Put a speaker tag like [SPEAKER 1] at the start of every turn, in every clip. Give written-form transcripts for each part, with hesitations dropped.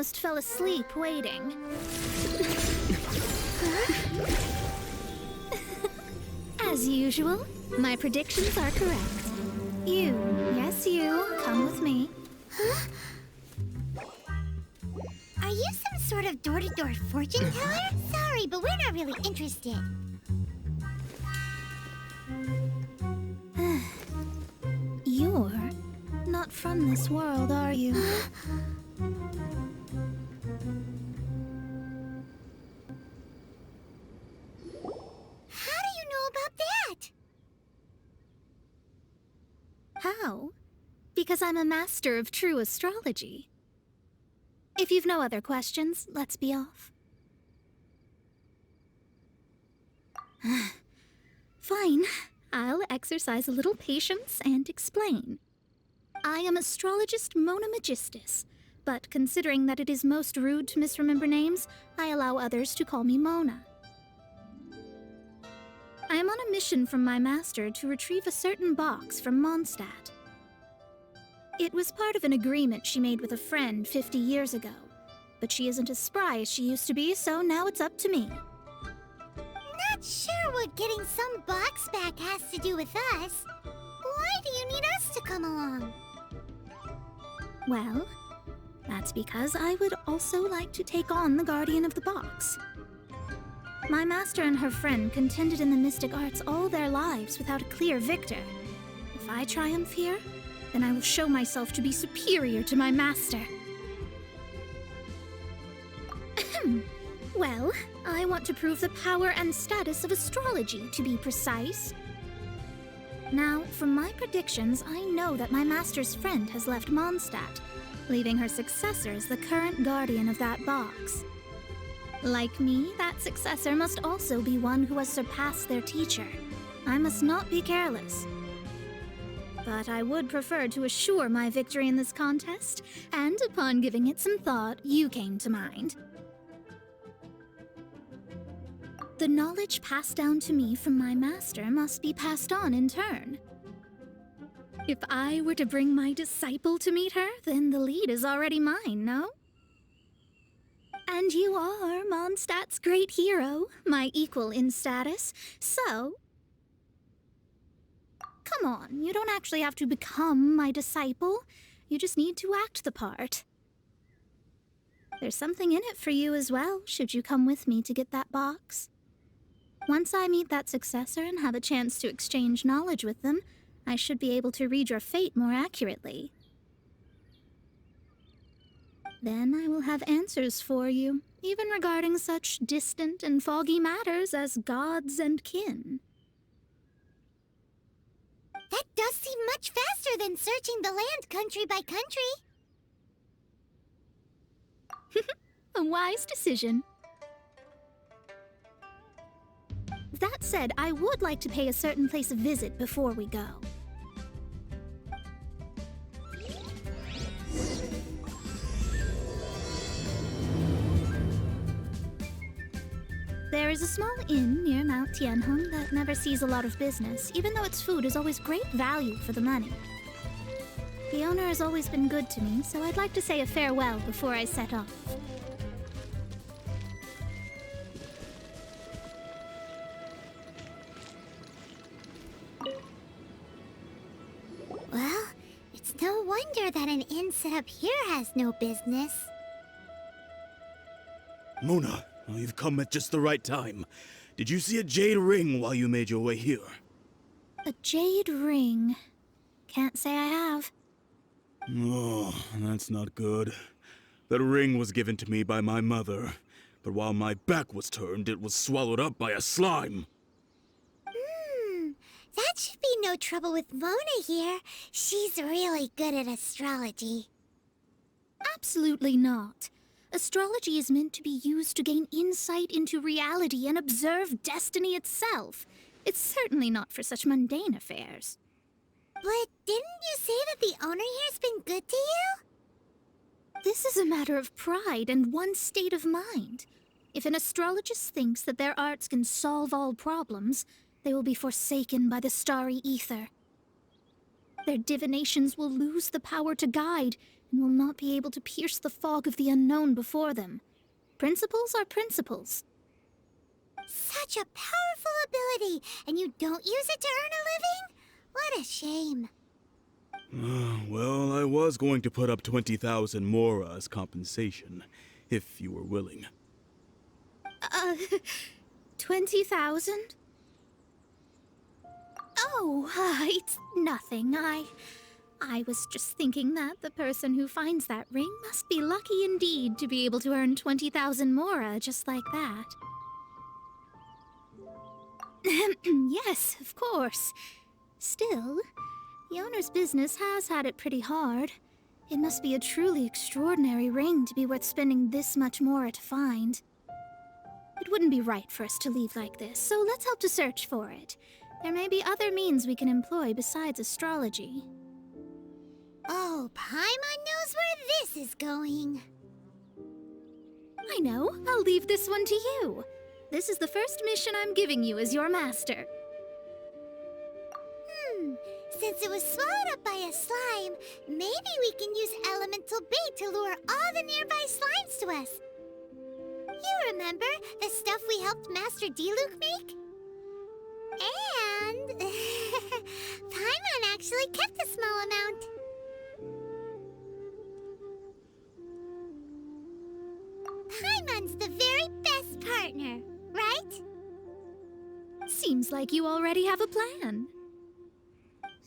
[SPEAKER 1] almost fell asleep waiting. As usual, my predictions are correct. You, yes you, come with me.
[SPEAKER 2] Huh? Are you some sort of door-to-door fortune teller? Sorry, but we're not really interested.
[SPEAKER 1] You're not from this world, are you?
[SPEAKER 2] How do you know about that?
[SPEAKER 1] How? Because I'm a master of true astrology. If you've no other questions, let's be off. Fine. I'll exercise a little patience and explain. I am Astrologist Mon, but considering that it is most rude to misremember names, I allow others to call me Mona. I am on a mission from my master to retrieve a certain box from Mondstadt. It was part of an agreement she made with a friend 50 years ago, but she isn't as spry as she used to be, so now it's up to me.
[SPEAKER 2] Not sure what getting some box back has to do with us. Why do you need us to come along?
[SPEAKER 1] Well, that's because I would also like to take on the guardian of the box. My master and her friend contended in the mystic arts all their lives without a clear victor. If I triumph here, then I will show myself to be superior to my master. Well, I want to prove the power and status of astrology, to be precise. Now, from my predictions, I know that my master's friend has left Mondstadt, leaving her successor as the current guardian of that box. Like me, that successor must also be one who has surpassed their teacher. I must not be careless. But I would prefer to assure my victory in this contest, and upon giving it some thought, you came to mind. The knowledge passed down to me from my master must be passed on in turn. If I were to bring my disciple to meet her, then the lead is already mine, no? And you are Mondstadt's great hero, my equal in status, so... Come on, you don't actually have to become my disciple. You just need to act the part. There's something in it for you as well, should you come with me to get that box. Once I meet that successor and have a chance to exchange knowledge with them, I should be able to read your fate more accurately. Then I will have answers for you, even regarding such distant and foggy matters as gods and kin.
[SPEAKER 2] That does seem much faster than searching the land country by country.
[SPEAKER 1] A wise decision. That said, I would like to pay a certain place a visit before we go. There is a small inn near Mount Tianheng that never sees a lot of business, even though its food is always great value for the money. The owner has always been good to me, so I'd like to say a farewell before I set off.
[SPEAKER 2] Well, it's no wonder that an inn set up here has no business.
[SPEAKER 3] Mona, you've come at just the right time. Did you see a jade ring while you made your way here?
[SPEAKER 1] A jade ring? Can't say I have.
[SPEAKER 3] Oh, that's not good. That ring was given to me by my mother, but while my back was turned, it was swallowed up by a slime.
[SPEAKER 2] That should be no trouble with Mona here. She's really good at astrology.
[SPEAKER 1] Absolutely not. Astrology is meant to be used to gain insight into reality and observe destiny itself. It's certainly not for such mundane affairs.
[SPEAKER 2] But didn't you say that the owner here's been good to you?
[SPEAKER 1] This is a matter of pride and one's state of mind. If an astrologist thinks that their arts can solve all problems, they will be forsaken by the starry ether. Their divinations will lose the power to guide, and will not be able to pierce the fog of the unknown before them. Principles are principles.
[SPEAKER 2] Such a powerful ability, and you don't use it to earn a living? What a shame.
[SPEAKER 3] Well, I was going to put up 20,000 mora as compensation, if you were willing.
[SPEAKER 1] 20,000? Oh, it's nothing. I was just thinking that the person who finds that ring must be lucky indeed to be able to earn 20,000 mora just like that. Yes, of course. Still, the owner's business has had it pretty hard. It must be a truly extraordinary ring to be worth spending this much mora to find. It wouldn't be right for us to leave like this, so let's help to search for it. There may be other means we can employ besides astrology.
[SPEAKER 2] Oh, Paimon knows where this is going.
[SPEAKER 1] I know. I'll leave this one to you. This is the first mission I'm giving you as your master.
[SPEAKER 2] Since it was swallowed up by a slime, maybe we can use elemental bait to lure all the nearby slimes to us. You remember the stuff we helped Master Diluc make? And Paimon actually kept a small amount. Paimon's the very best partner, right?
[SPEAKER 1] Seems like you already have a plan.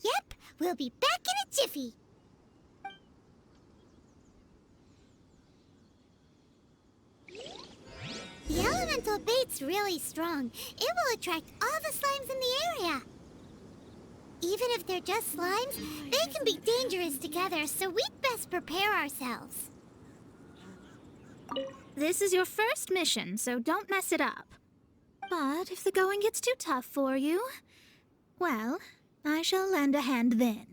[SPEAKER 2] Yep, we'll be back in a jiffy. The elemental bait's really strong. It will attract all the slimes in the area. Even if they're just slimes, they can be dangerous together, so we'd best prepare ourselves.
[SPEAKER 1] This is your first mission, so don't mess it up. But if the going gets too tough for you, well, I shall lend a hand then.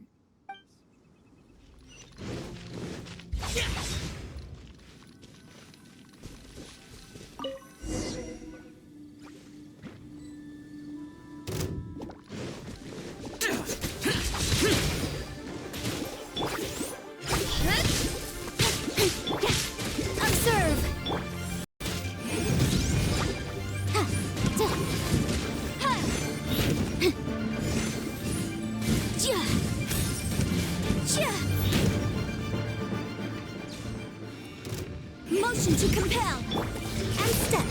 [SPEAKER 1] Motion to compel. And step.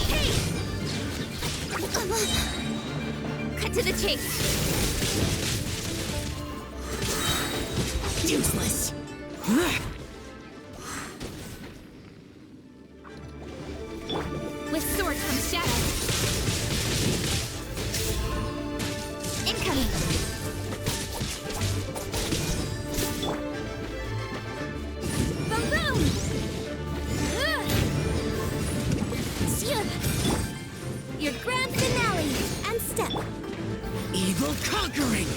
[SPEAKER 1] Hey! Cut to the chase.
[SPEAKER 4] Useless.
[SPEAKER 1] With sword comes shadow. Incoming. Boom boom! Your grand finale and step.
[SPEAKER 4] Evil conquering.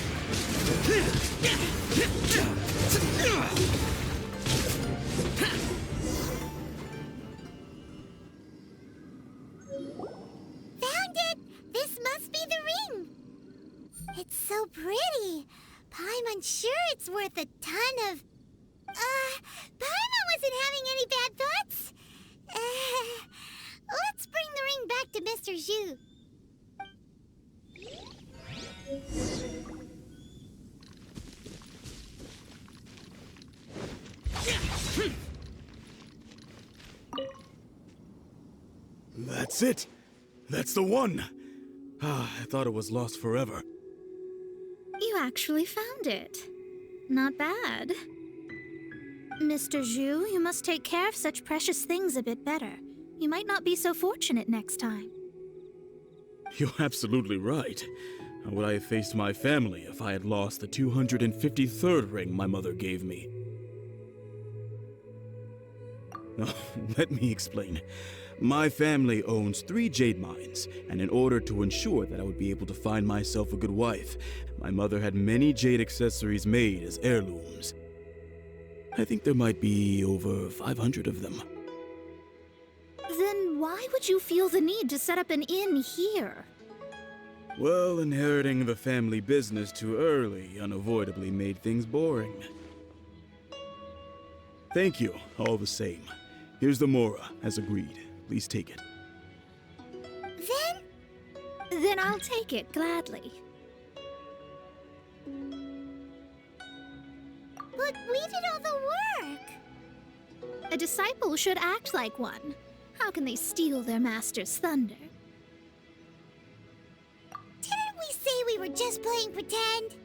[SPEAKER 2] Found it! This must be the ring! It's so pretty. Paimon's sure it's worth a ton of... Paimon wasn't having any bad thoughts? Let's bring the ring back to Mr. Zhu.
[SPEAKER 3] That's it! That's the one! I thought it was lost forever.
[SPEAKER 1] You actually found it. Not bad. Mr. Zhu, you must take care of such precious things a bit better. You might not be so fortunate next time.
[SPEAKER 3] You're absolutely right. How would I have faced my family if I had lost the 253rd ring my mother gave me? Let me explain. My family owns 3 jade mines, and in order to ensure that I would be able to find myself a good wife, my mother had many jade accessories made as heirlooms. I think there might be over 500 of them.
[SPEAKER 1] Then why would you feel the need to set up an inn here?
[SPEAKER 3] Well, inheriting the family business too early unavoidably made things boring. Thank you, all the same. Here's the Mora, as agreed. Please take it.
[SPEAKER 1] Then I'll take it gladly.
[SPEAKER 2] But we did all the work.
[SPEAKER 1] A disciple should act like one. How can they steal their master's thunder?
[SPEAKER 2] Didn't we say we were just playing pretend?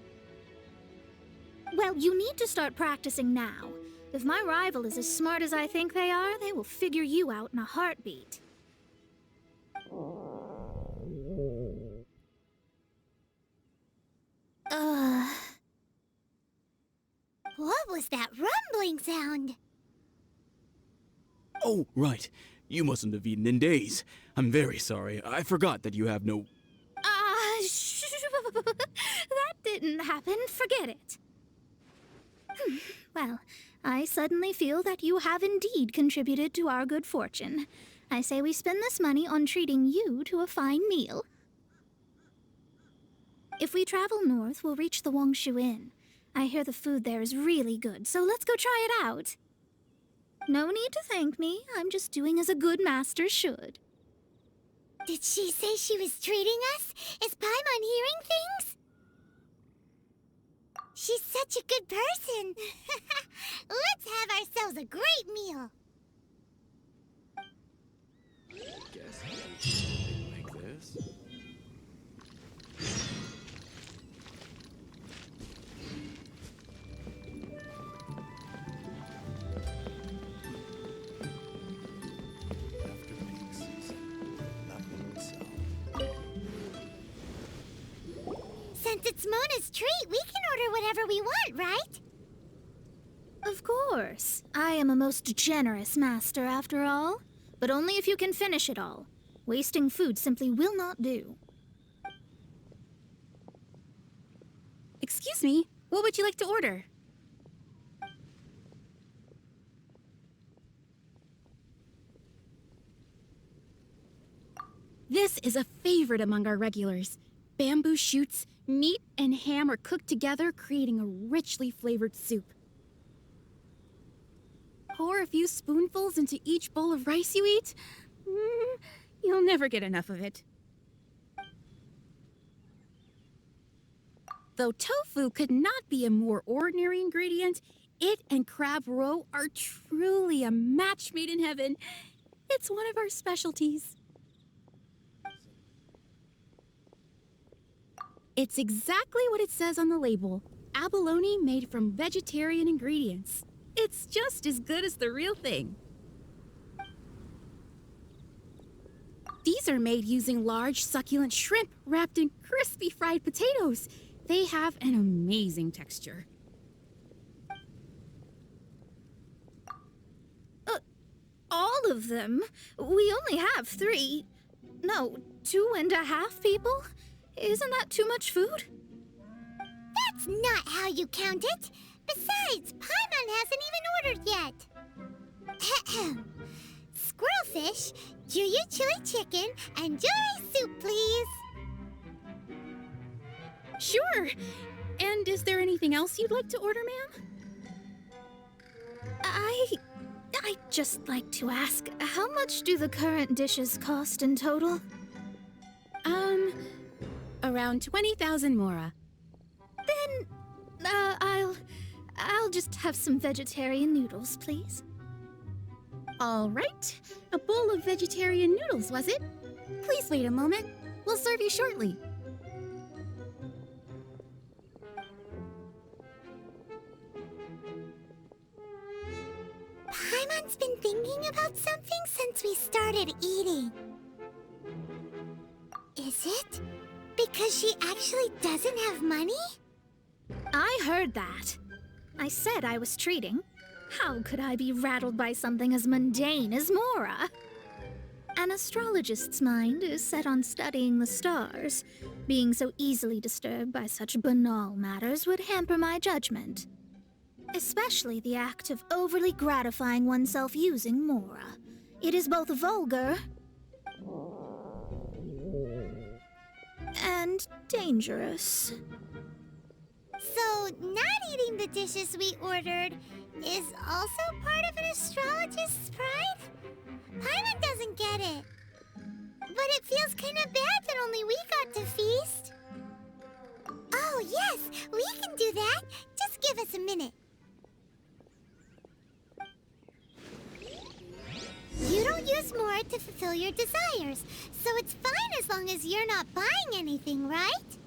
[SPEAKER 1] Well, you need to start practicing now. If my rival is as smart as I think they are, they will figure you out in a heartbeat.
[SPEAKER 2] What was that rumbling sound?
[SPEAKER 3] Oh, right. You mustn't have eaten in days. I'm very sorry. I forgot that you have no...
[SPEAKER 1] That didn't happen. Forget it. Well, I suddenly feel that you have indeed contributed to our good fortune. I say we spend this money on treating you to a fine meal. If we travel north, we'll reach the Wongshu Inn. I hear the food there is really good, so let's go try it out. No need to thank me. I'm just doing as a good master should.
[SPEAKER 2] Did she say she was treating us? Is Paimon hearing things? She's such a good person. Let's have ourselves a great meal.
[SPEAKER 3] Guess something like this. After peak season, that one would sell.
[SPEAKER 2] Since it's Mona's treat, we can order whatever we want, right?
[SPEAKER 1] Of course. I am a most generous master, after all. But only if you can finish it all. Wasting food simply will not do.
[SPEAKER 5] Excuse me, what would you like to order? This is a favorite among our regulars. Bamboo shoots, meat, and ham are cooked together, creating a richly flavored soup. Pour a few spoonfuls into each bowl of rice you eat. You'll never get enough of it. Though tofu could not be a more ordinary ingredient, it and crab roe are truly a match made in heaven. It's one of our specialties. It's exactly what it says on the label. Abalone made from vegetarian ingredients. It's just as good as the real thing. These are made using large, succulent shrimp wrapped in crispy fried potatoes. They have an amazing texture.
[SPEAKER 1] All of them? We only have 3. No, 2.5 people? Isn't that too much food?
[SPEAKER 2] That's not how you count it. Besides, Paimon hasn't even ordered yet. Squirrelfish, Juyu chili chicken, and jewelry soup, please.
[SPEAKER 5] Sure. And is there anything else you'd like to order, ma'am?
[SPEAKER 1] I'd just like to ask, how much do the current dishes cost in total?
[SPEAKER 5] Around 20,000 mora.
[SPEAKER 1] Then, I'll just have some vegetarian noodles, please.
[SPEAKER 5] All right. A bowl of vegetarian noodles, was it? Please wait a moment. We'll serve you shortly.
[SPEAKER 2] Paimon's been thinking about something since we started eating. Is it because she actually doesn't have money?
[SPEAKER 1] I heard that. I said I was treating. How could I be rattled by something as mundane as Mora? An astrologist's mind is set on studying the stars. Being so easily disturbed by such banal matters would hamper my judgment. Especially the act of overly gratifying oneself using Mora. It is both vulgar and and dangerous.
[SPEAKER 2] So, not eating the dishes we ordered is also part of an astrologist's pride? Paimon doesn't get it. But it feels kinda bad that only we got to feast. Oh, yes, we can do that. Just give us a minute. You don't use more to fulfill your desires, so it's fine as long as you're not buying anything, right?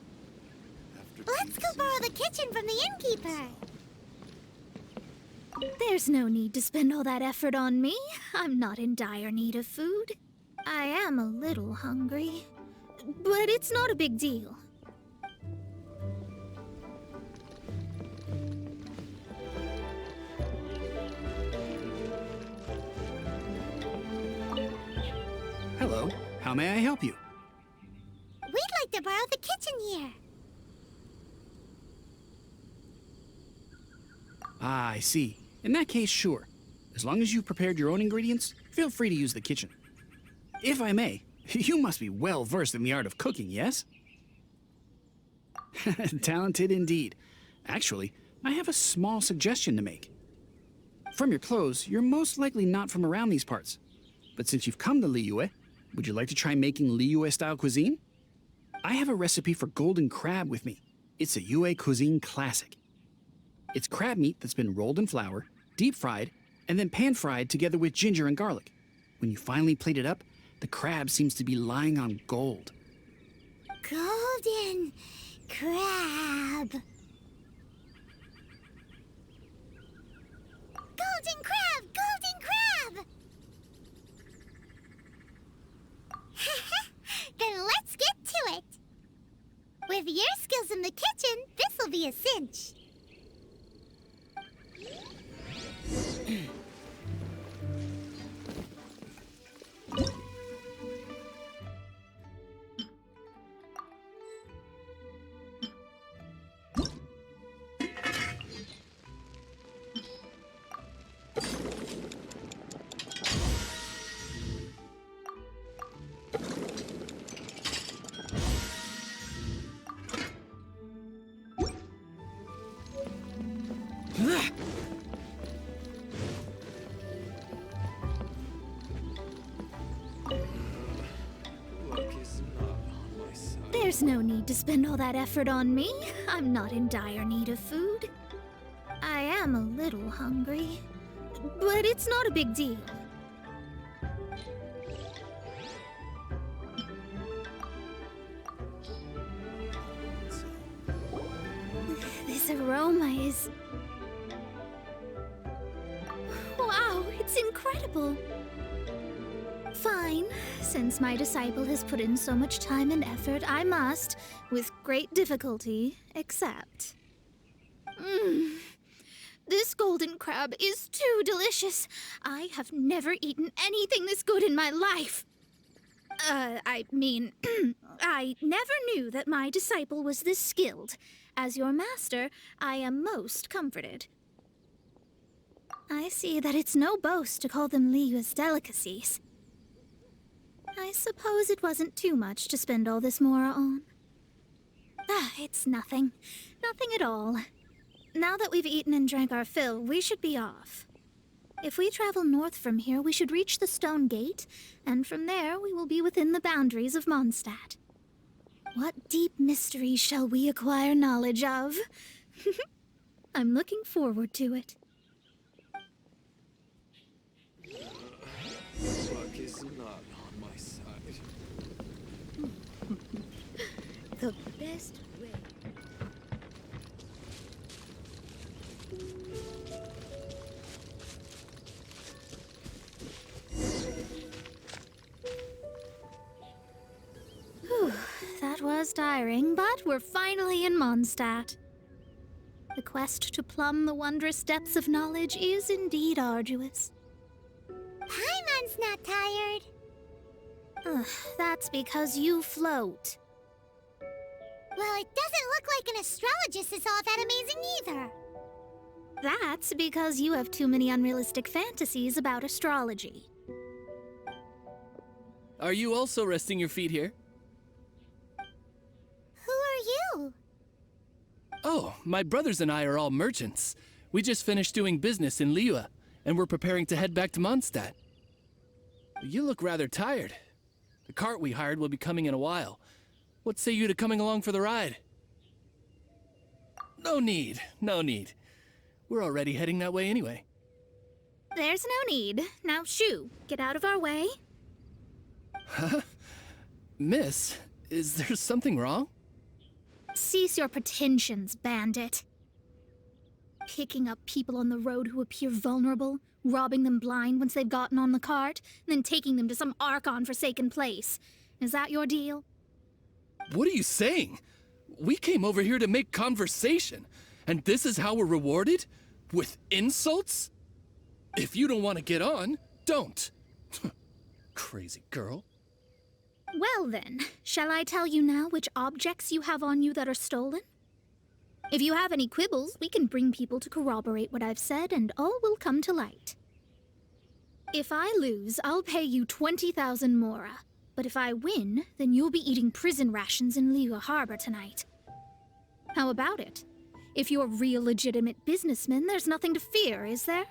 [SPEAKER 2] Let's go borrow the kitchen from the innkeeper.
[SPEAKER 1] There's no need to spend all that effort on me. I'm not in dire need of food. I am a little hungry, but it's not a big deal.
[SPEAKER 6] Hello, how may I help you?
[SPEAKER 2] We'd like to borrow the kitchen here.
[SPEAKER 6] Ah, I see. In that case, sure. As long as you've prepared your own ingredients, feel free to use the kitchen. If I may, you must be well versed in the art of cooking, yes? Talented indeed. Actually, I have a small suggestion to make. From your clothes, you're most likely not from around these parts. But since you've come to Liyue, would you like to try making Liyue-style cuisine? I have a recipe for golden crab with me. It's a Yue cuisine classic. It's crab meat that's been rolled in flour, deep-fried, and then pan-fried together with ginger and garlic. When you finally plate it up, the crab seems to be lying on gold.
[SPEAKER 2] Golden crab. Golden crab! Golden crab! Then let's get to it. With your skills in the kitchen, this'll be a cinch.
[SPEAKER 1] There's no need to spend all that effort on me. I'm not in dire need of food. I am a little hungry, but it's not a big deal. This aroma is... Wow, it's incredible. Fine. Since my disciple has put in so much time and effort, I must, with great difficulty, accept. This golden crab is too delicious. I have never eaten anything this good in my life. I mean, I never knew that my disciple was this skilled. As your master, I am most comforted. I see that it's no boast to call them Liyue's delicacies. I suppose it wasn't too much to spend all this mora on. It's nothing. Nothing at all. Now that we've eaten and drank our fill, we should be off. If we travel north from here, we should reach the Stone Gate, and from there we will be within the boundaries of Mondstadt. What deep mysteries shall we acquire knowledge of? I'm looking forward to it.
[SPEAKER 7] Luck is not on my side.
[SPEAKER 5] The best way.
[SPEAKER 1] Whew, that was tiring, but we're finally in Mondstadt. The quest to plumb the wondrous depths of knowledge is indeed arduous.
[SPEAKER 2] Paimon's not tired.
[SPEAKER 1] That's because you float.
[SPEAKER 2] Well, it doesn't look like an astrologist is all that amazing either.
[SPEAKER 1] That's because you have too many unrealistic fantasies about astrology.
[SPEAKER 7] Are you also resting your feet here?
[SPEAKER 8] Oh, my brothers and I are all merchants. We just finished doing business in Liyue, and we're preparing to head back to Mondstadt. You look rather tired. The cart we hired will be coming in a while. What say you to coming along for the ride? No need, no need. We're already heading that way anyway.
[SPEAKER 1] There's no need. Now, shoo, get out of our way.
[SPEAKER 8] Huh? Miss, is there something wrong?
[SPEAKER 1] Cease your pretensions, bandit. Picking up people on the road who appear vulnerable, robbing them blind once they've gotten on the cart, and then taking them to some Archon-forsaken place. Is that your deal?
[SPEAKER 8] What are you saying? We came over here to make conversation, and this is how we're rewarded? With insults? If you don't want to get on, don't. Crazy girl.
[SPEAKER 1] Well then, shall I tell you now which objects you have on you that are stolen? If you have any quibbles, we can bring people to corroborate what I've said, and all will come to light. If I lose, I'll pay you 20,000 mora. But if I win, then you'll be eating prison rations in Liyue Harbor tonight. How about it? If you're real legitimate businessmen, there's nothing to fear, is there?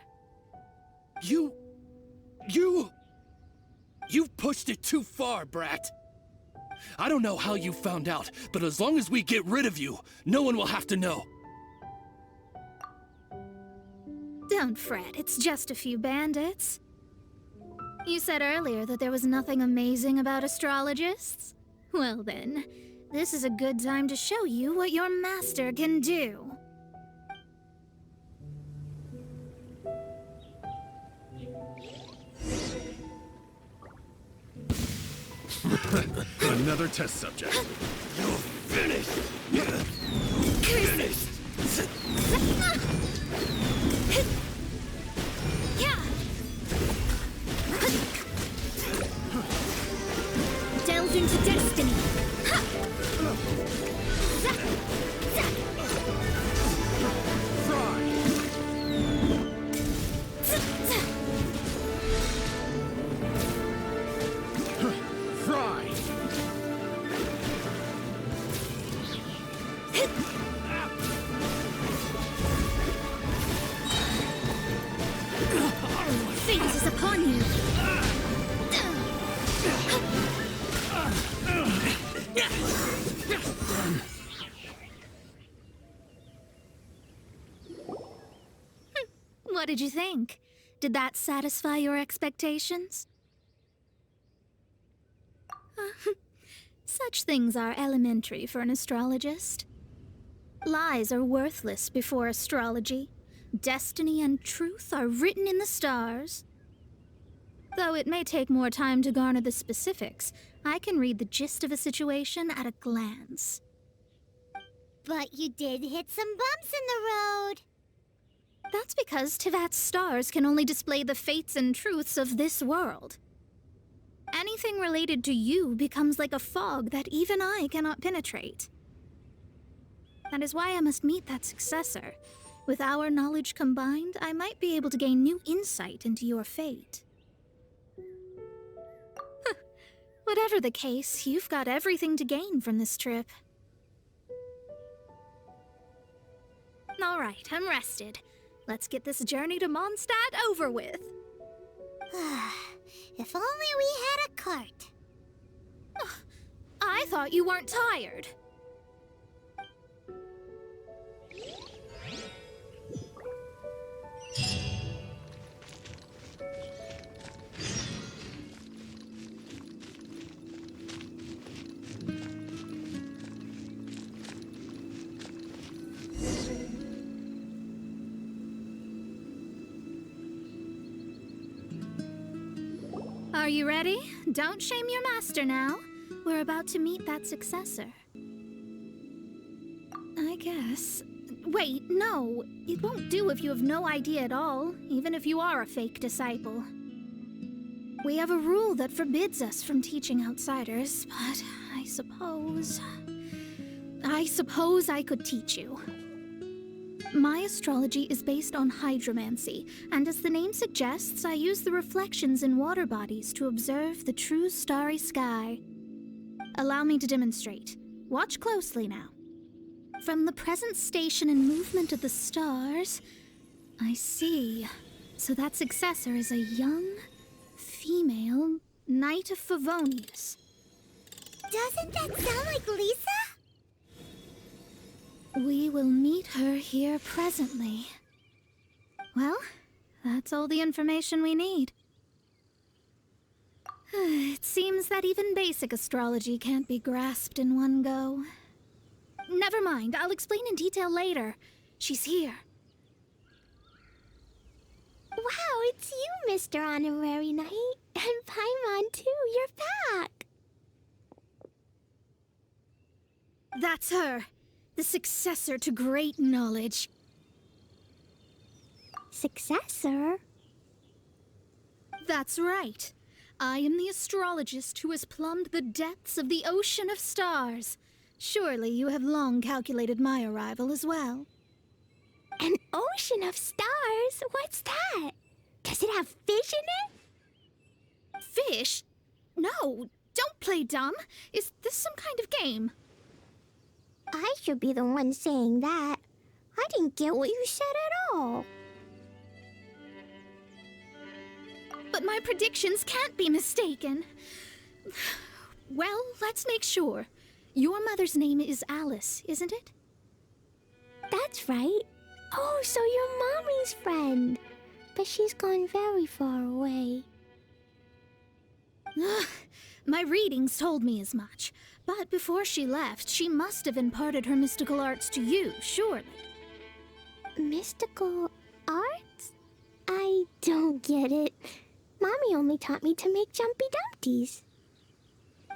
[SPEAKER 8] You've pushed it too far, brat. I don't know how you found out, but as long as we get rid of you, no one will have to know.
[SPEAKER 1] Don't fret, it's just a few bandits. You said earlier that there was nothing amazing about astrologists? Well then, this is a good time to show you what your master can do.
[SPEAKER 9] Another test subject.
[SPEAKER 4] You're finished! Finished!
[SPEAKER 1] Delve into destiny. Fate is upon you. What did you think? Did that satisfy your expectations? Such things are elementary for an astrologist. Lies are worthless before astrology. Destiny and truth are written in the stars. Though it may take more time to garner the specifics, I can read the gist of a situation at a glance.
[SPEAKER 2] But you did hit some bumps in the road.
[SPEAKER 1] That's because Tivat's stars can only display the fates and truths of this world. Anything related to you becomes like a fog that even I cannot penetrate. That is why I must meet that successor. With our knowledge combined, I might be able to gain new insight into your fate. Whatever the case, you've got everything to gain from this trip. All right, I'm rested. Let's get this journey to Mondstadt over with.
[SPEAKER 2] If only we had a cart.
[SPEAKER 1] I thought you weren't tired. Are you ready? Don't shame your master now. We're about to meet that successor. I guess. Wait, no. It won't do if you have no idea at all, even if you are a fake disciple. We have a rule that forbids us from teaching outsiders, but I suppose I could teach you. My astrology is based on hydromancy, and as the name suggests, I use the reflections in water bodies to observe the true starry sky. Allow me to demonstrate. Watch closely now. From the present station and movement of the stars, I see. So that successor is a young, female Knight of Favonius.
[SPEAKER 2] Doesn't that sound like Lisa?
[SPEAKER 1] We will meet her here presently. Well, that's all the information we need. It seems that even basic astrology can't be grasped in one go. Never mind, I'll explain in detail later. She's here.
[SPEAKER 2] Wow, it's you, Mr. Honorary Knight. And Paimon, too. You're back.
[SPEAKER 1] That's her. The successor to great knowledge.
[SPEAKER 2] Successor?
[SPEAKER 1] That's right. I am the astrologist who has plumbed the depths of the ocean of stars. Surely you have long calculated my arrival as well.
[SPEAKER 2] An ocean of stars? What's that? Does it have fish in it?
[SPEAKER 1] Fish? No, don't play dumb. Is this some kind of game?
[SPEAKER 2] I should be the one saying that. I didn't get what you said at all.
[SPEAKER 1] But my predictions can't be mistaken. Well, let's make sure. Your mother's name is Alice, isn't it?
[SPEAKER 2] That's right. Oh, so you're Mommy's friend. But she's gone very far away.
[SPEAKER 1] My readings told me as much. But before she left, she must have imparted her mystical arts to you, surely.
[SPEAKER 2] Mystical arts? I don't get it. Mommy only taught me to make jumpy dumpties.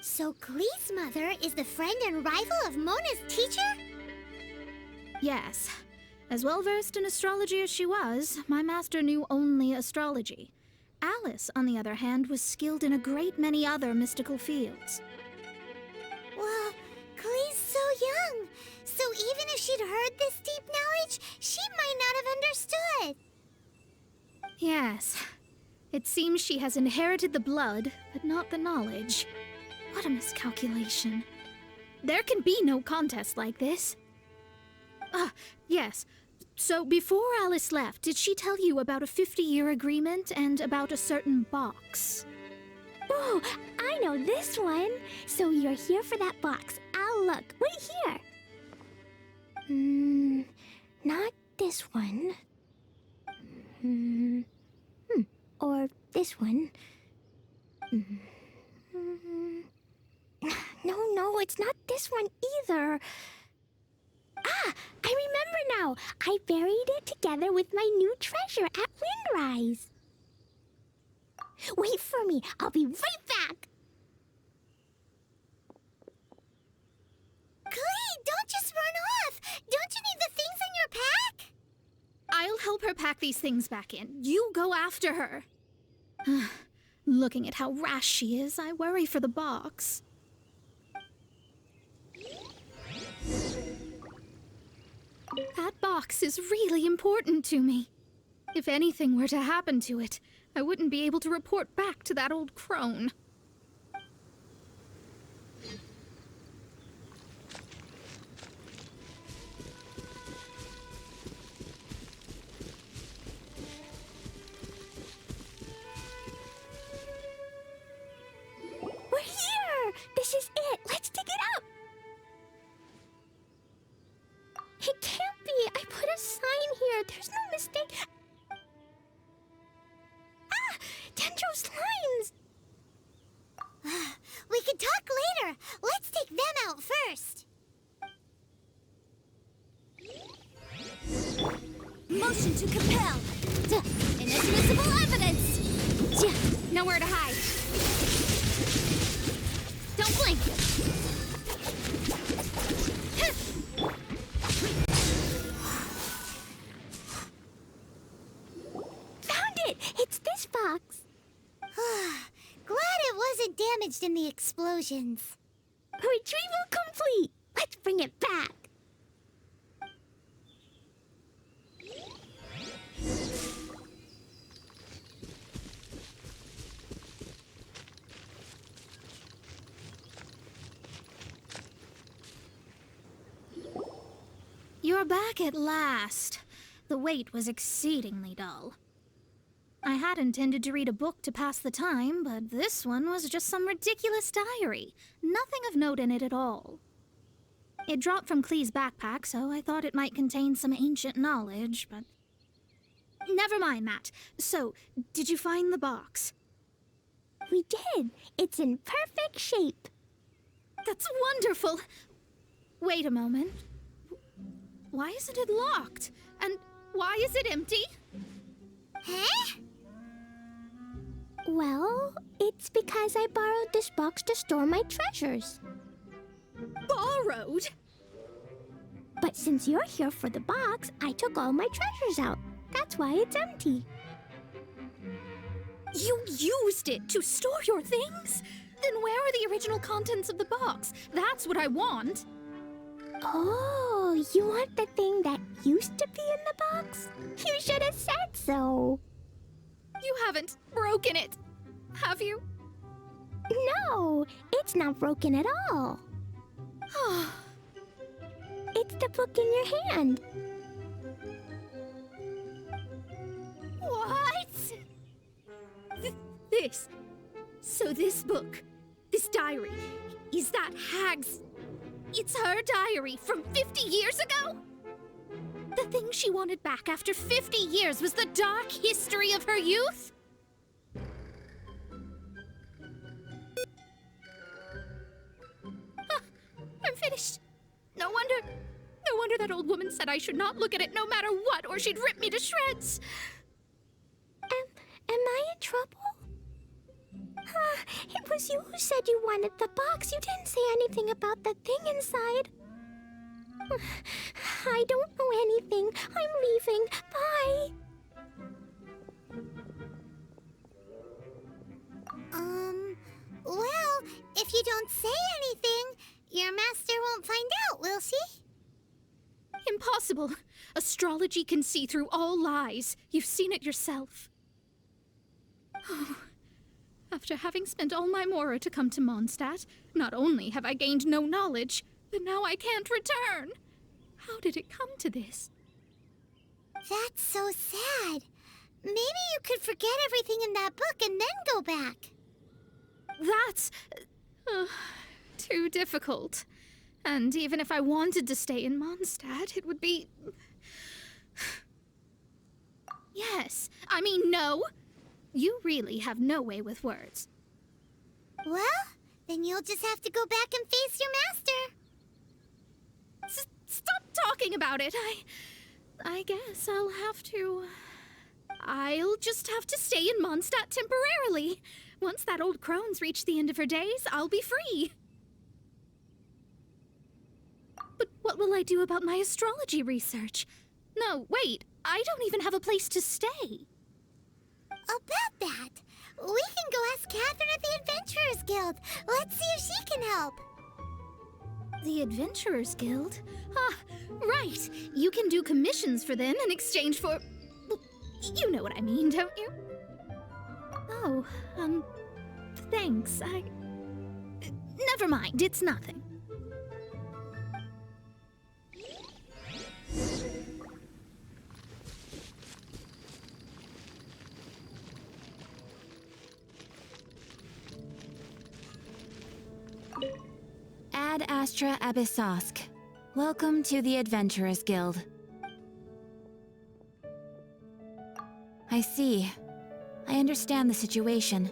[SPEAKER 2] So Glee's mother is the friend and rival of Mona's teacher?
[SPEAKER 1] Yes. As well-versed in astrology as she was, my master knew only astrology. Alice, on the other hand, was skilled in a great many other mystical fields.
[SPEAKER 2] Well, Glee's so young. So even if she'd heard this deep knowledge, she might not have understood.
[SPEAKER 1] Yes. It seems she has inherited the blood, but not the knowledge. What a miscalculation. There can be no contest like this. Yes. So before Alice left, did she tell you about a 50-year agreement and about a certain box?
[SPEAKER 2] Oh, I know this one. So you're here for that box. I'll look. Wait here. Not this one. Or this one. No, it's not this one either. Ah, I remember now. I buried it together with my new treasure at Windrise. Wait for me. I'll be right back. Glee, don't just run off. Don't you need the things in your pack?
[SPEAKER 1] I'll help her pack these things back in. You go after her. Looking at how rash she is, I worry for the box. That box is really important to me. If anything were to happen to it, I wouldn't be able to report back to that old crone.
[SPEAKER 2] We're here! This is it! Let's dig it up! It can't be! I put a sign here! There's no mistake! Ah! Dendro's lines! We can talk later! Let's take them out first!
[SPEAKER 1] Motion to compel! Inadmissible evidence! Nowhere to hide. Don't blink!
[SPEAKER 2] Found it! It's this box! Glad it wasn't damaged in the explosions. Retrieval complete! Let's bring it back!
[SPEAKER 1] You're back at last. The wait was exceedingly dull. I had intended to read a book to pass the time, but this one was just some ridiculous diary. Nothing of note in it at all. It dropped from Klee's backpack, so I thought it might contain some ancient knowledge, but... Never mind that. So, did you find the box?
[SPEAKER 2] We did. It's in perfect shape.
[SPEAKER 1] That's wonderful! Wait a moment. Why isn't it locked? And why is it empty?
[SPEAKER 2] Huh? Well, it's because I borrowed this box to store my treasures.
[SPEAKER 1] Borrowed?
[SPEAKER 2] But since you're here for the box, I took all my treasures out. That's why it's empty.
[SPEAKER 1] You used it to store your things? Then where are the original contents of the box? That's what I want.
[SPEAKER 2] Oh, you want the thing that used to be in the box? You should have said so.
[SPEAKER 1] You haven't broken it, have you?
[SPEAKER 2] No, it's not broken at all. It's the book in your hand.
[SPEAKER 1] What? This book, this diary, is that Hag's... It's her diary from 50 years ago? The thing she wanted back after 50 years was the dark history of her youth? I'm finished. No wonder that old woman said I should not look at it no matter what, or she'd rip me to shreds.
[SPEAKER 2] Am I in trouble? It was you who said you wanted the box. You didn't say anything about the thing inside. I don't know anything. I'm leaving. Bye. Well, if you don't say anything, your master won't find out, will she?
[SPEAKER 1] Impossible. Astrology can see through all lies. You've seen it yourself. Oh. After having spent all my mora to come to Mondstadt, not only have I gained no knowledge, but now I can't return. How did it come to this?
[SPEAKER 2] That's so sad. Maybe you could forget everything in that book and then go back.
[SPEAKER 1] That's... too difficult. And even if I wanted to stay in Mondstadt, it would be... Yes, I mean no. You really have no way with words.
[SPEAKER 2] Well, then you'll just have to go back and face your master.
[SPEAKER 1] Stop talking about it. I guess I'll just have to stay in Mondstadt temporarily. Once that old crone's reached the end of her days, I'll be free. But what will I do about my astrology research? No, wait, I don't even have a place to stay.
[SPEAKER 2] About that, we can go ask Catherine at the Adventurers Guild. Let's see if she can help.
[SPEAKER 1] The Adventurers Guild? Ah, right. You can do commissions for them in exchange for... Well, you know what I mean, don't you? Oh, thanks. Never mind, it's nothing.
[SPEAKER 9] Ad Astra Abyssosk. Welcome to the Adventurers Guild. I see. I understand the situation.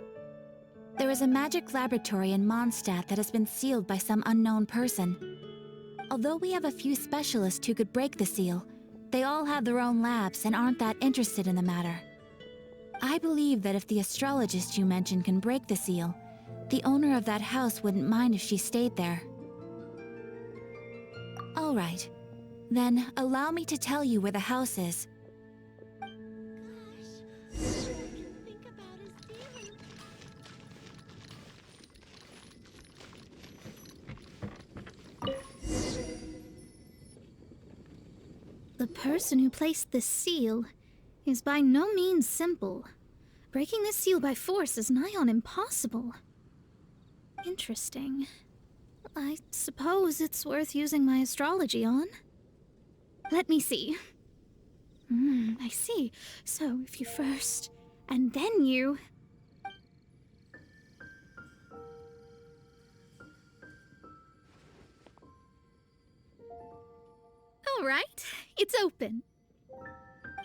[SPEAKER 9] There is a magic laboratory in Mondstadt that has been sealed by some unknown person. Although we have a few specialists who could break the seal, they all have their own labs and aren't that interested in the matter. I believe that if the astrologist you mentioned can break the seal, the owner of that house wouldn't mind if she stayed there. All right. Then allow me to tell you where the house is.
[SPEAKER 1] The person who placed the seal is by no means simple. Breaking this seal by force is nigh on impossible. Interesting. I suppose it's worth using my astrology on. Let me see. I see. So if you first, and then you... All right, it's open.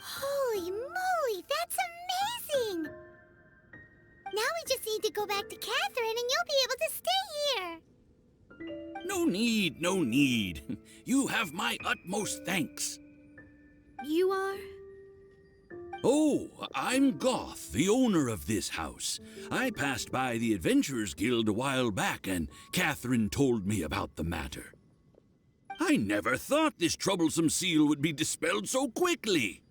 [SPEAKER 2] Holy moly, that's amazing! Now we just need to go back to Catherine and you'll be able to stay here.
[SPEAKER 4] No need, no need. You have my utmost thanks.
[SPEAKER 1] You are?
[SPEAKER 4] Oh, I'm Goth, the owner of this house. I passed by the Adventurers Guild a while back, and Catherine told me about the matter. I never thought this troublesome seal would be dispelled so quickly.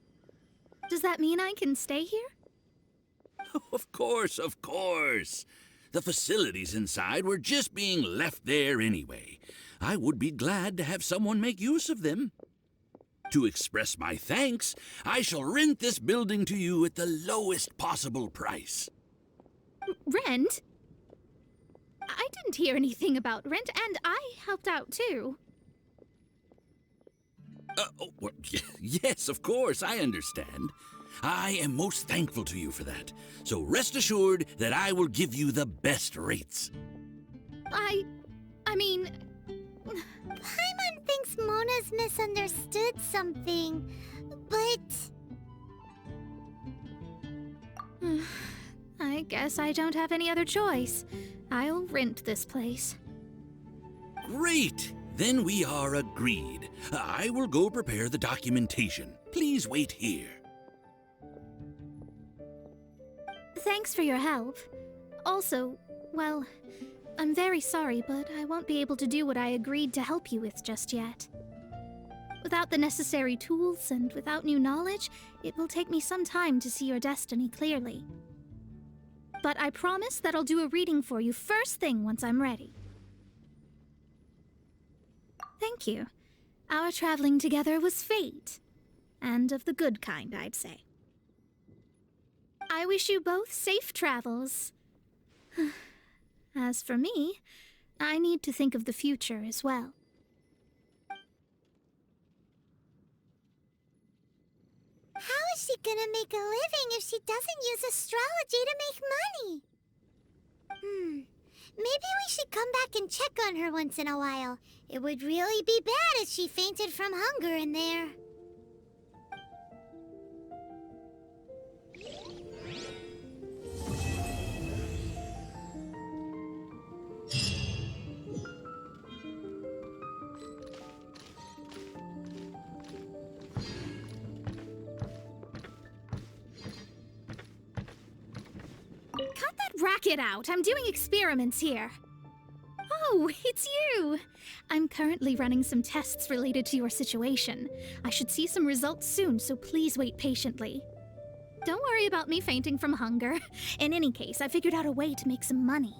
[SPEAKER 1] Does that mean I can stay here?
[SPEAKER 4] Of course, of course. The facilities inside were just being left there anyway. I would be glad to have someone make use of them. To express my thanks, I shall rent this building to you at the lowest possible price.
[SPEAKER 1] Rent? I didn't hear anything about rent, and I helped out too.
[SPEAKER 4] Well, yes, of course, I understand. I am most thankful to you for that. So rest assured that I will give you the best rates.
[SPEAKER 1] I mean...
[SPEAKER 2] Paimon thinks Mona's misunderstood something, but...
[SPEAKER 1] I guess I don't have any other choice. I'll rent this place.
[SPEAKER 4] Great! Then we are agreed. I will go prepare the documentation. Please wait here.
[SPEAKER 1] Thanks for your help. Also, well, I'm very sorry, but I won't be able to do what I agreed to help you with just yet. Without the necessary tools and without new knowledge, it will take me some time to see your destiny clearly. But I promise that I'll do a reading for you first thing once I'm ready. Thank you. Our traveling together was fate. And of the good kind, I'd say. I wish you both safe travels. As for me, I need to think of the future as well.
[SPEAKER 2] How is she gonna make a living if she doesn't use astrology to make money? Maybe we should come back and check on her once in a while. It would really be bad if she fainted from hunger in there.
[SPEAKER 1] Cut that racket out! I'm doing experiments here. Oh, it's you! I'm currently running some tests related to your situation. I should see some results soon, so please wait patiently. Don't worry about me fainting from hunger. In any case, I figured out a way to make some money.